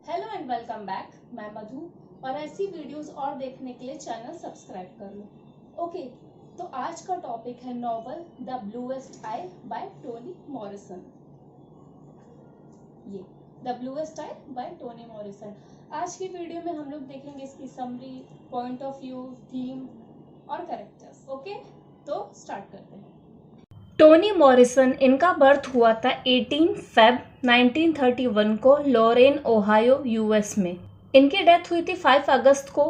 Hello and welcome back. मैं मधु और ऐसी वीडियोस और देखने के लिए चैनल सब्सक्राइब कर लो। ओके, तो आज का टॉपिक है novel the bluest eye by Toni Morrison. ये the bluest eye by Toni Morrison. आज की वीडियो में हम लोग देखेंगे इसकी summary, point of view, theme और कैरेक्टर्स। ओके, तो स्टार्ट करते हैं। टोनी मॉरिसन, इनका बर्थ हुआ था 18 फेब 1931 को लोरेन, ओहायो, यूएस में। इनकी डेथ हुई थी 5 अगस्त को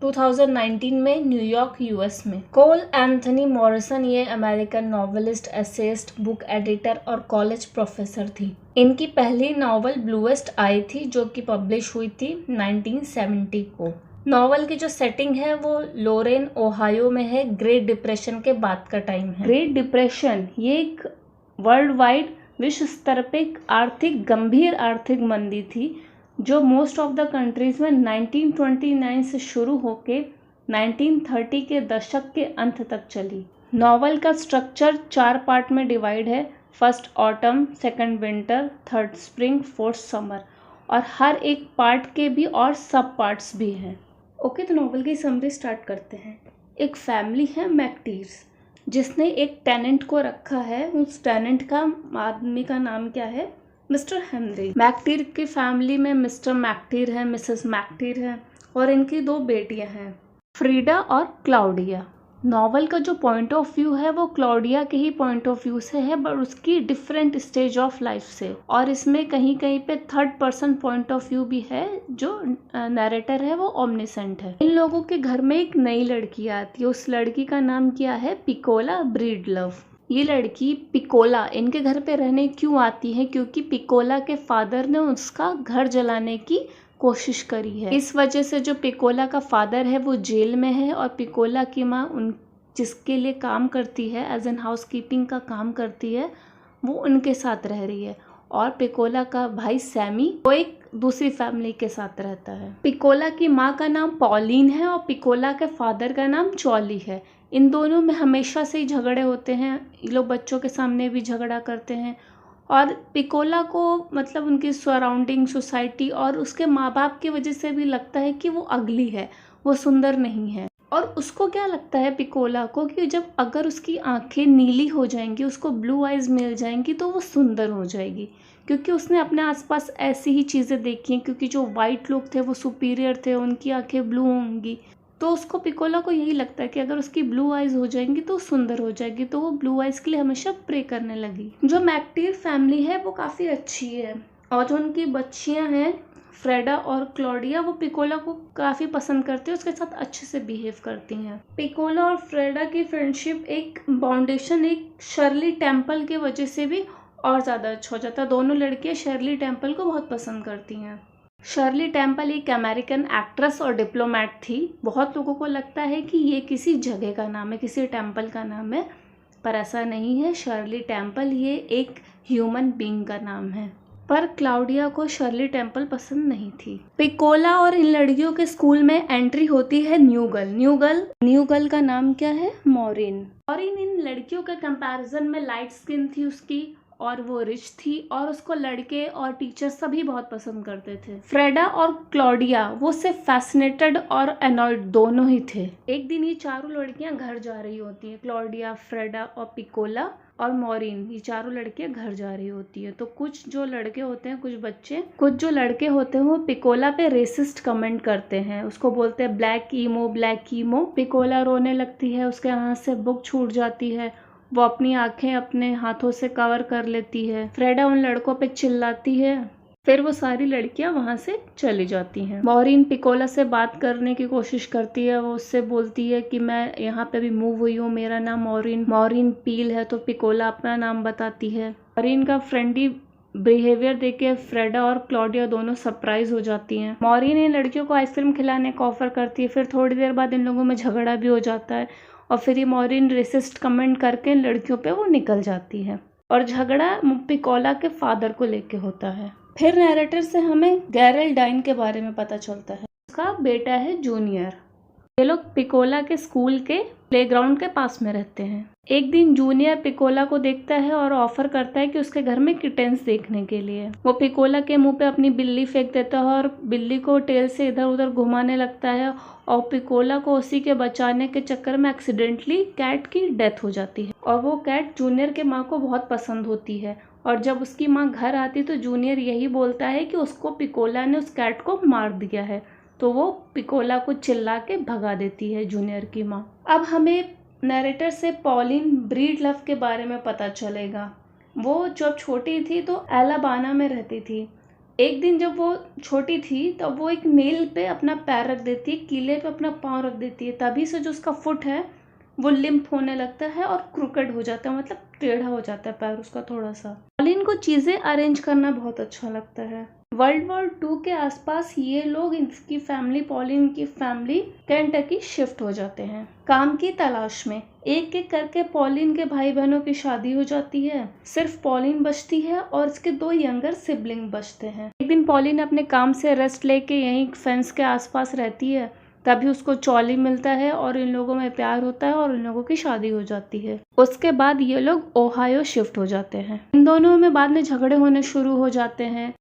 2019 में न्यूयॉर्क, यूएस में। कोल एंथनी मॉरिसन ये American novelist, essayist, book editor और कॉलेज प्रोफेसर थी। इनकी पहली नॉवल ब्लूएस्ट आई थी जो कि पब्लिश हुई थी 1970 को। नॉवल की जो सेटिंग है वो लोरेन, ओहायो में है। ग्रेट डिप्रेशन के बाद का टाइम है। ग्रेट डिप्रेशन ये एक वर्ल्ड वाइड विश्व स्तर पे एक गंभीर आर्थिक मंदी थी जो मोस्ट ऑफ द कंट्रीज में 1929 से शुरू होके 1930 के दशक के अंत तक चली। नॉवल का स्ट्रक्चर 4 पार्ट में डिवाइड है। First autumn, second winter, third spring, fourth summer, और हर एक पार्ट के भी और सब पार्ट्स भी हैं। ओके, तो नॉवल की समरी स्टार्ट करते हैं। एक फैमिली है मैकटीर्स जिसने एक टेनेंट को रखा है। उस टेनेंट का आदमी का नाम क्या है? Mister Henry. मैकटीर की फैमिली में मिस्टर मैकटीर है, मिसेस मैकटीर है और इनकी 2 बेटियां हैं, फ्रीडा और क्लाउडिया। नॉवल का जो पॉइंट ऑफ व्यू है वो क्लाउडिया के ही पॉइंट ऑफ व्यू से है, बट उसकी डिफरेंट स्टेज ऑफ लाइफ से। और इसमें कहीं कहीं पे third person point of view भी है। जो नैरेटर है वो ओमनिसेंट है। इन लोगों के घर में एक नई लड़की आती है। उस लड़की का नाम क्या है? पिकोला ब्रीडलव। ये लड़की पिकोला इनके घर पे रहने क्यों आती है? क्योंकि पिकोला के फादर ने उसका घर जलाने की कोशिश करी है। इस वजह से जो पिकोला का फादर है वो जेल में है और पिकोला की माँ उन जिसके लिए काम करती है, एज एन हाउस कीपिंग का काम करती है, वो उनके साथ रह रही है। और पिकोला का भाई सैमी वो एक दूसरी फैमिली के साथ रहता है। पिकोला की माँ का नाम पॉलिन है और पिकोला के फादर का नाम चॉली है। इन दोनों में हमेशा से ही झगड़े होते हैं। ये लोग बच्चों के सामने भी झगड़ा करते हैं और पिकोला को मतलब उनकी सराउंडिंग, सोसाइटी और उसके माँ बाप की वजह से भी लगता है कि वो अगली है, वो सुंदर नहीं है। और उसको क्या लगता है पिकोला को कि जब अगर उसकी आंखें नीली हो जाएंगी, उसको ब्लू आइज मिल जाएंगी तो वो सुंदर हो जाएगी, क्योंकि उसने अपने आसपास ऐसी ही चीज़ें देखी हैं। क्योंकि जो वाइट लोग थे वो सुपीरियर थे, उनकी आंखें ब्लू होंगी, तो उसको पिकोला को यही लगता है कि अगर उसकी ब्लू आइज हो जाएंगी तो सुंदर हो जाएगी, तो वो ब्लू आइज के लिए हमेशा प्रे करने लगी। जो मैकटीर फैमिली है वो काफ़ी अच्छी है और जो उनकी बच्चियां हैं फ्रेडा और क्लॉडिया, वो पिकोला को काफ़ी पसंद करती है, उसके साथ अच्छे से बिहेव करती हैं। पिकोला और फ्रेडा की फ्रेंडशिप एक बाउंडेशन एक शर्ली टेम्पल की वजह से भी और ज़्यादा अच्छा हो जाता है। दोनों लड़कियां शर्ली टेम्पल को बहुत पसंद करती हैं। शर्ली टेम्पल एक अमेरिकन एक्ट्रेस और डिप्लोमेट थी। बहुत लोगों को लगता है कि ये किसी जगह का नाम है, किसी टेम्पल का नाम है, पर ऐसा नहीं है। शर्ली टेम्पल ये एक ह्यूमन बीइंग का नाम है। पर क्लाउडिया को शर्ली टेम्पल पसंद नहीं थी। पिकोला और इन लड़कियों के स्कूल में एंट्री होती है न्यू गर्ल का नाम क्या है? मॉरिन। मॉरिन इन लड़कियों के कंपैरिजन में लाइट स्किन थी उसकी और वो रिच थी और उसको लड़के और टीचर्स सभी बहुत पसंद करते थे। फ्रेडा और क्लॉडिया वो सिर्फ फैसिनेटेड और एनॉयड दोनों ही थे। एक दिन ये चारों लड़कियां घर जा रही होती हैं, क्लॉडिया, फ्रेडा और पिकोला और मॉरिन, ये चारों लड़कियां घर जा रही होती है। तो कुछ जो लड़के होते हैं, कुछ जो लड़के होते हैं वो पिकोला पे रेसिस्ट कमेंट करते हैं, उसको बोलते हैं ब्लैक ईमो। पिकोला रोने लगती है, उसके हाथ से बुक छूट जाती है, वो अपनी आंखें अपने हाथों से कवर कर लेती है। फ्रेडा उन लड़कों पे चिल्लाती है, फिर वो सारी लड़कियां वहां से चली जाती हैं। मॉरिन पिकोला से बात करने की कोशिश करती है। वो उससे बोलती है कि मैं यहाँ पे भी मूव हुई हूँ, मेरा नाम मॉरिन पील है। तो पिकोला अपना नाम बताती है। मॉरिन का फ्रेंडली बिहेवियर देख के फ्रेडा और क्लॉडिया दोनों सरप्राइज हो जाती हैं। मॉरिन इन लड़कियों को आइसक्रीम खिलाने का ऑफर करती है। फिर थोड़ी देर बाद इन लोगों में झगड़ा भी हो जाता है और फिर ये मॉरिन रेसिस्ट कमेंट करके इन लड़कियों पे वो निकल जाती है और झगड़ा पिकोला के फादर को लेके होता है। फिर नैरेटर से हमें गैरेल्डाइन के बारे में पता चलता है। उसका बेटा है जूनियर। ये लोग पिकोला के स्कूल के प्लेग्राउंड के पास में रहते हैं। एक दिन जूनियर पिकोला को देखता है और ऑफर करता है कि उसके घर में किटेंस देखने के लिए। वो पिकोला के मुंह पे अपनी बिल्ली फेंक देता है और बिल्ली को टेल से इधर उधर घुमाने लगता है और पिकोला को उसी के बचाने के चक्कर में एक्सीडेंटली कैट की डेथ हो जाती है। और वो कैट जूनियर के माँ को बहुत पसंद होती है और जब उसकी माँ घर आती तो जूनियर यही बोलता है कि उसको पिकोला ने उस कैट को मार दिया है। तो वो पिकोला को चिल्ला के भगा देती है जूनियर की माँ। अब हमें नरेटर से पॉलिन ब्रीड लव के बारे में पता चलेगा। वो जब छोटी थी तो एलाबाना में रहती थी। एक दिन जब वो छोटी थी तब वो एक नेल पे अपना पैर रख देती है, कीले पे अपना पाँव रख देती है। तभी से जो उसका फुट है वो लिम्प होने लगता है और क्रूकेड हो जाता है, मतलब टेढ़ा हो जाता है पैर उसका थोड़ा सा। पॉलिन को चीज़ें अरेंज करना बहुत अच्छा लगता है। वर्ल्ड वॉर 2 के आसपास ये लोग, इसकी फैमिली, पॉलिन की फैमिली केंटकी शिफ्ट हो जाते हैं काम की तलाश में। एक एक करके पॉलिन के भाई बहनों की शादी हो जाती है। सिर्फ पॉलिन बचती है और इसके 2 यंगर सिबलिंग बचते हैं। एक दिन पॉलिन अपने काम से रेस्ट लेके यहीं फेंस के आसपास रहती है, तभी उसको चॉली मिलता है और इन लोगों में प्यार होता है और इन लोगों की शादी हो जाती है। उसके बाद ये लोग ओहायो शिफ्ट हो जाते हैं। इन दोनों में बाद में झगड़े होने शुरू हो जाते हैं।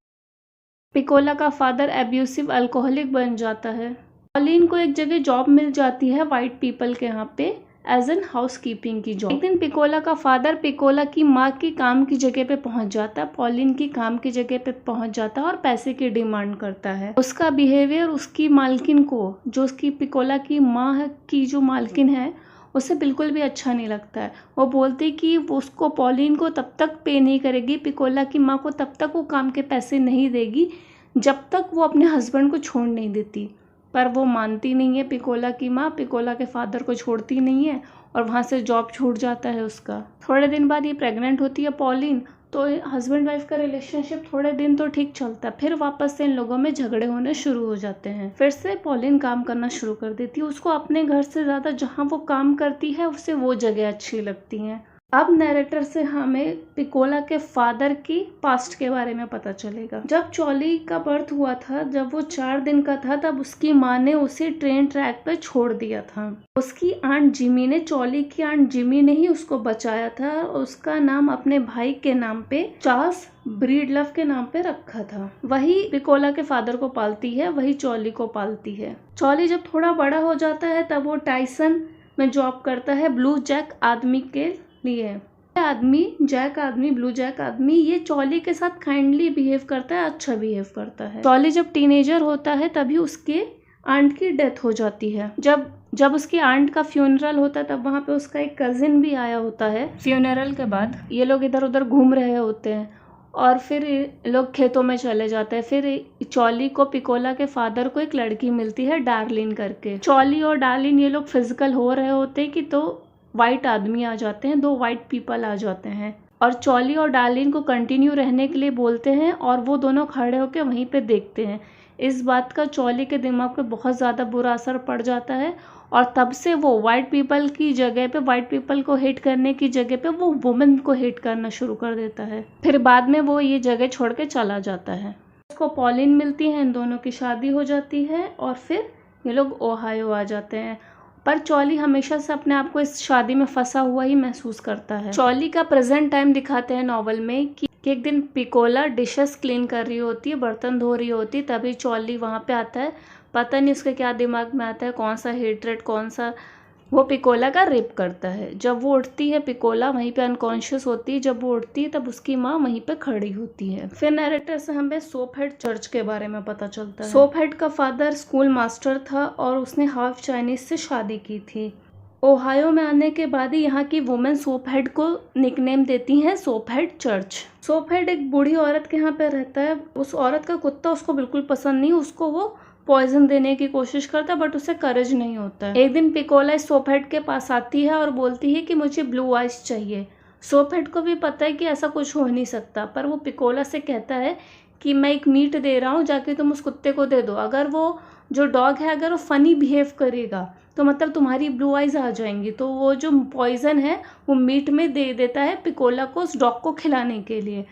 पिकोला का फादर एब्यूसिव अल्कोहलिक बन जाता है। पॉलिन को एक जगह जॉब मिल जाती है वाइट पीपल के यहाँ पे एज एन हाउस कीपिंग की जॉब। एक दिन पिकोला का फादर पिकोला की माँ की काम की जगह पे पहुंच जाता है, पॉलिन की काम की जगह पे पहुंच जाता है और पैसे की डिमांड करता है। उसका बिहेवियर उसकी मालकिन को, जो उसकी पिकोला की माँ की जो मालकिन है, उसे बिल्कुल भी अच्छा नहीं लगता है। वो बोलती कि वो उसको, पॉलिन को तब तक पे नहीं करेगी, पिकोला की माँ को तब तक वो काम के पैसे नहीं देगी जब तक वो अपने हस्बैंड को छोड़ नहीं देती। पर वो मानती नहीं है पिकोला की माँ, पिकोला के फादर को छोड़ती नहीं है और वहाँ से जॉब छूट जाता है उसका। थोड़े दिन बाद ये प्रेग्नेंट होती है पॉलिन, तो हस्बैंड वाइफ का रिलेशनशिप थोड़े दिन तो ठीक चलता है, फिर वापस से इन लोगों में झगड़े होने शुरू हो जाते हैं। फिर से पॉलिन काम करना शुरू कर देती है। उसको अपने घर से ज़्यादा जहाँ वो काम करती है उसे वो जगह अच्छी लगती हैं। अब नरेटर से हमें पिकोला के फादर की पास्ट के बारे में पता चलेगा। जब चॉली का बर्थ हुआ था, जब वो 4 दिन का था, तब उसकी माँ ने उसे ट्रेन ट्रैक पे छोड़ दिया था। उसकी आंट जिमी ने, चॉली की आंट जिमी ने ही उसको बचाया था। उसका नाम अपने भाई के नाम पे, चार्ल्स ब्रीड लव के नाम पे रखा था। वही पिकोला के फादर को पालती है, वही चॉली को पालती है। चॉली जब थोड़ा बड़ा हो जाता है तब वो टाइसन में जॉब करता है ब्लू जैक आदमी के लिए। ब्लू जैक आदमी ये चॉली के साथ काइंडली बिहेव करता है, अच्छा बिहेव करता है। चॉली जब टीनेजर होता है तभी उसके आंट की डेथ हो जाती है। जब उसकी आंट का फ्यूनरल होता है तब वहाँ पे उसका एक कजिन भी आया होता है। फ्यूनरल के बाद ये लोग इधर उधर घूम रहे होते हैं और फिर लोग खेतों में चले जाते हैं। फिर चॉली को पिकोला के फादर को एक लड़की मिलती है, डार्लिन करके। चॉली और डार्लिन ये लोग फिजिकल हो रहे होते हैं कि तो वाइट आदमी आ जाते हैं, 2 वाइट पीपल आ जाते हैं और चॉली और डार्लिन को कंटिन्यू रहने के लिए बोलते हैं और वो दोनों खड़े होकर वहीं पे देखते हैं। इस बात का चॉली के दिमाग पे बहुत ज़्यादा बुरा असर पड़ जाता है और तब से वो वाइट पीपल की जगह पे, वाइट पीपल को हेट करने की जगह पे वो वुमेन को हेट करना शुरू कर देता है। फिर बाद में वो ये जगह छोड़ के चला जाता है। उसको पॉलिन मिलती है, इन दोनों की शादी हो जाती है और फिर ये लोग ओहायो आ जाते हैं। पर चॉली हमेशा से अपने आप को इस शादी में फंसा हुआ ही महसूस करता है। चॉली का प्रेजेंट टाइम दिखाते हैं नॉवल में कि एक दिन पिकोला डिशेस क्लीन कर रही होती है, बर्तन धो रही होती, तभी चॉली वहाँ पे आता है। पता नहीं उसके क्या दिमाग में आता है, कौन सा हेट्रेड, कौन सा, वो पिकोला का रेप करता है। जब वो उठती है पिकोला वहीं पे अनकॉन्शियस होती है। जब वो उठती है तब उसकी माँ वहीं पे खड़ी होती है। फिर नैरेटर से हमें सोपहेड चर्च के बारे में पता चलता है। सोपहेड का फादर स्कूल मास्टर था और उसने हाफ चाइनीज से शादी की थी। ओहायो में आने के बाद ही यहाँ की वुमेन सोपहेड को निकनेम देती हैं सोपहेड चर्च। सोपहेड एक बूढ़ी औरत के यहाँ पे रहता है। उस औरत का कुत्ता उसको बिल्कुल पसंद नहीं, उसको वो पॉइजन देने की कोशिश करता है बट उसे करेज नहीं होता है। एक दिन पिकोला सोपहेड के पास आती है और बोलती है कि मुझे ब्लू आइज चाहिए। सोपहेड को भी पता है कि ऐसा कुछ हो नहीं सकता, पर वो पिकोला से कहता है कि मैं एक मीट दे रहा हूँ, जाके तुम उस कुत्ते को दे दो। अगर वो जो डॉग है अगर वो फनी बिहेव करेगा तो मतलब तुम्हारी ब्लू आइज आ जाएंगी। तो वो जो पॉइजन है वो मीट में दे देता है पिकोला को उस डॉग को खिलाने के लिए।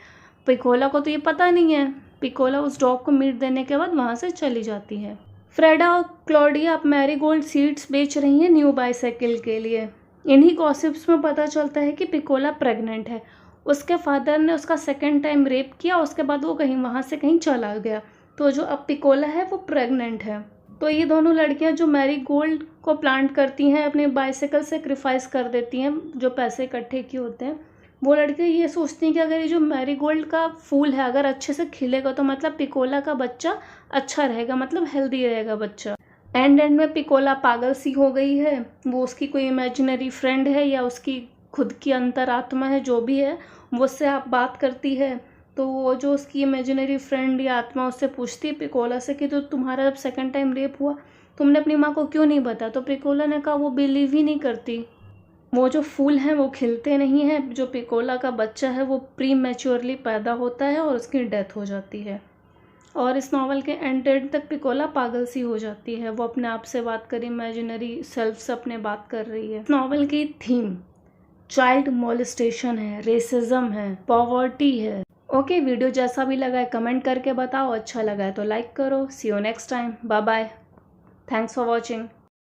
पिकोला को तो ये पता नहीं है। पिकोला उस डॉग को मीट देने के बाद वहाँ से चली जाती है। फ्रेडा और क्लॉडिया अब मैरीगोल्ड सीड्स बेच रही हैं न्यू बाइसाइकिल के लिए। इन्हीं गॉसिप्स में पता चलता है कि पिकोला प्रेग्नेंट है। उसके फादर ने उसका सेकंड टाइम रेप किया, उसके बाद वो वहाँ से कहीं चला गया। तो जो अब पिकोला है वो प्रेग्नेंट है। तो ये दोनों लड़कियां जो मैरीगोल्ड को प्लांट करती हैं, अपने बाइसाइकिल सेक्रीफाइस कर देती हैं जो पैसे इकट्ठे किए होते हैं, वो लड़कियां ये सोचती हैं कि अगर ये जो मैरीगोल्ड का फूल है अगर अच्छे से खिलेगा तो मतलब पिकोला का बच्चा अच्छा रहेगा, मतलब हेल्दी रहेगा बच्चा। एंड में पिकोला पागल सी हो गई है। वो उसकी कोई इमेजिनरी फ्रेंड है या उसकी खुद की अंतरात्मा है, जो भी है, वो उससे आप बात करती है। तो वो जो उसकी इमेजिनरी फ्रेंड या आत्मा उससे पूछती है पिकोला से कि तो तुम्हारा जब सेकंड टाइम रेप हुआ तुमने अपनी माँ को क्यों नहीं बताया? तो पिकोला ने कहा वो बिलीव ही नहीं करती। वो जो फूल हैं वो खिलते नहीं हैं। जो पिकोला का बच्चा है वो प्री मैच्योरली पैदा होता है और उसकी डेथ हो जाती है। और इस नावल के एंड तक पिकोला पागल सी हो जाती है। वो अपने आप से बात कर, इमेजिनरी सेल्फ से अपने बात कर रही है। नावल की थीम चाइल्ड मोलेस्टेशन है, रेसिज्म है, पॉवर्टी है। ओके, वीडियो जैसा भी लगा है कमेंट करके बताओ। अच्छा लगा है तो लाइक करो। See you next time, bye bye, thanks for watching.